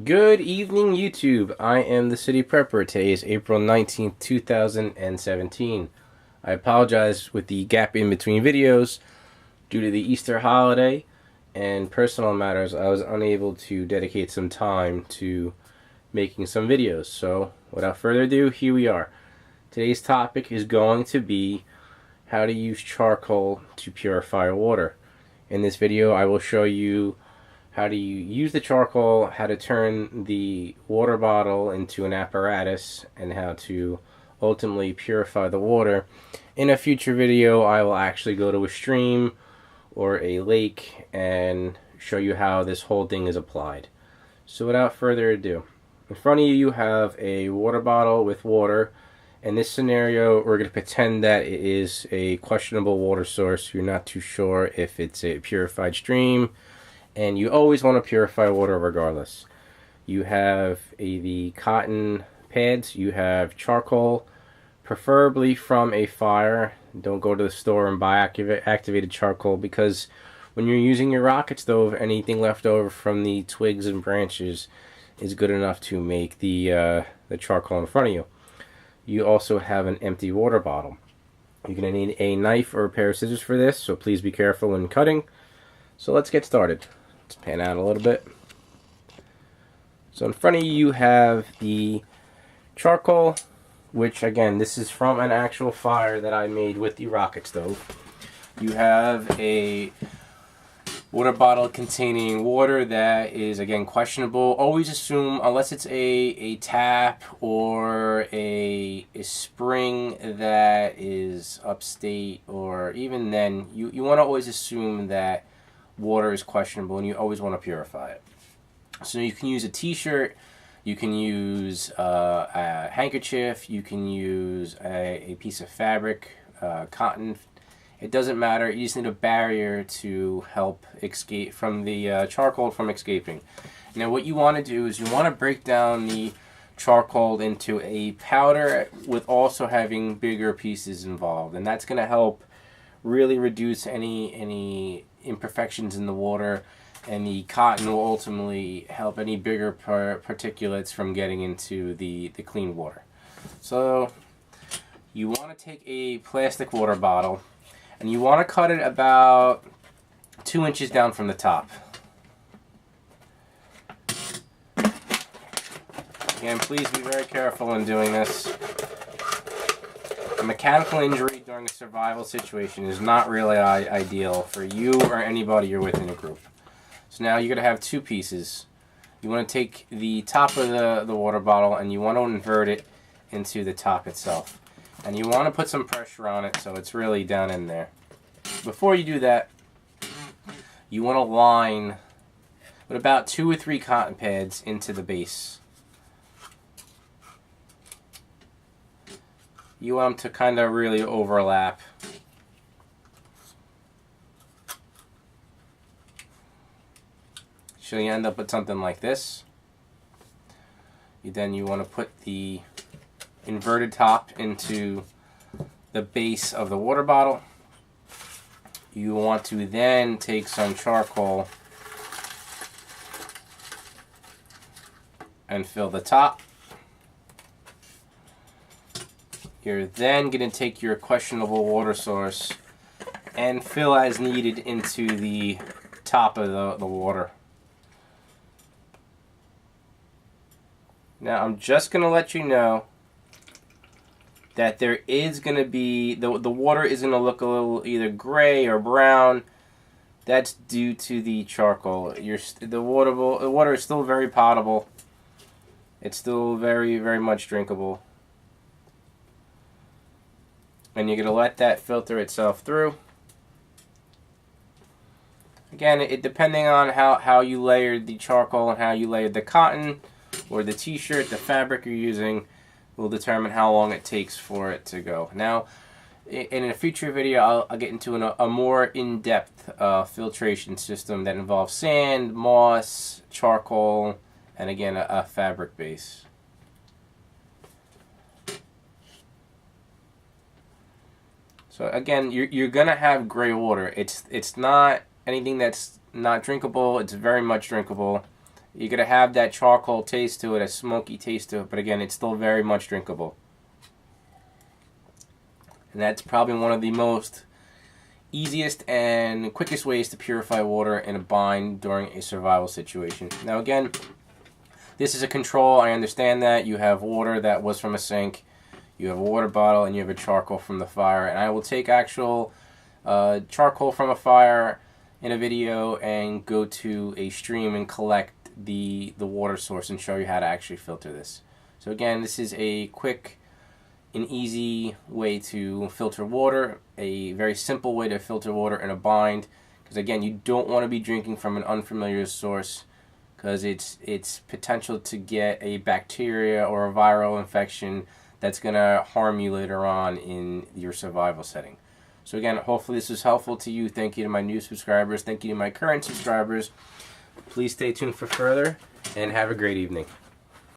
Good evening, YouTube. I am the City Prepper. Today is April 19th, 2017. I apologize with the gap in between videos due to the Easter holiday and personal matters. I was unable to dedicate some time to making some videos. So, without further ado, here we are. Today's topic is going to be how to use charcoal to purify water. In this video, I will show you how do you use the charcoal, how to turn the water bottle into an apparatus, and how to ultimately purify the water. In a future video, I will actually go to a stream or a lake and show you how this whole thing is applied. So without further ado, in front of you, you have a water bottle with water. In this scenario, we're going to pretend that it is a questionable water source. You're not too sure if it's a purified stream, and you always want to purify water regardless. You have the cotton pads, you have charcoal, preferably from a fire. Don't go to the store and buy activated charcoal, because when you're using your rocket stove, anything left over from the twigs and branches is good enough to make the charcoal in front of you. You also have an empty water bottle. You're going to need a knife or a pair of scissors for this, so please be careful when cutting. So let's get started. Let's pan out a little bit. So in front of you, you have the charcoal, which again, this is from an actual fire that I made with the rocket stove. You have a water bottle containing water that is, again, questionable. Always assume, unless it's a tap or a spring that is upstate, or even then, you want to always assume that water is questionable, and you always want to purify it. So you can use a t-shirt, you can use a handkerchief, you can use a piece of fabric, cotton. It doesn't matter. You just need a barrier to help escape from the charcoal from escaping. Now what you want to do is you want to break down the charcoal into a powder with also having bigger pieces involved, and that's going to help really reduce any imperfections in the water, and the cotton will ultimately help any bigger particulates from getting into the clean water. So you want to take a plastic water bottle, and you want to cut it about 2 inches down from the top. Again, please be very careful when doing this. A mechanical injury during a survival situation is not really ideal for you or anybody you're with in a group. So now you're going to have two pieces. You want to take the top of the water bottle and you want to invert it into the top itself. And you want to put some pressure on it so it's really down in there. Before you do that, you want to line with about 2 or 3 cotton pads into the base. You want them to kind of really overlap. So you end up with something like this. Then you want to put the inverted top into the base of the water bottle. You want to then take some charcoal and fill the top. You're then going to take your questionable water source and fill as needed into the top of the water. Now I'm just going to let you know that there is going to be, the water is going to look a little either gray or brown. That's due to the charcoal. The water is still very potable. It's still very, very much drinkable. And you're going to let that filter itself through. Again, depending on how you layered the charcoal and how you layered the cotton or the t-shirt, the fabric you're using will determine how long it takes for it to go. Now, in a future video, I'll get into a more in-depth filtration system that involves sand, moss, charcoal, and again, a fabric base. So again, you're gonna have gray water. It's not anything that's not drinkable. It's very much drinkable. You're going to have that charcoal taste to it, a smoky taste to it, but again, it's still very much drinkable. And that's probably one of the most easiest and quickest ways to purify water in a bind during a survival situation. Now again, this is a control. I understand that. You have water that was from a sink, you have a water bottle, and you have a charcoal from the fire. And I will take actual charcoal from a fire in a video and go to a stream and collect the water source and show you how to actually filter this. So again, this is a quick and easy way to filter water, a very simple way to filter water in a bind, because again, you don't want to be drinking from an unfamiliar source, because it's potential to get a bacteria or a viral infection that's going to harm you later on in your survival setting. So again, hopefully this was helpful to you. Thank you to my new subscribers. Thank you to my current subscribers. Please stay tuned for further, and have a great evening.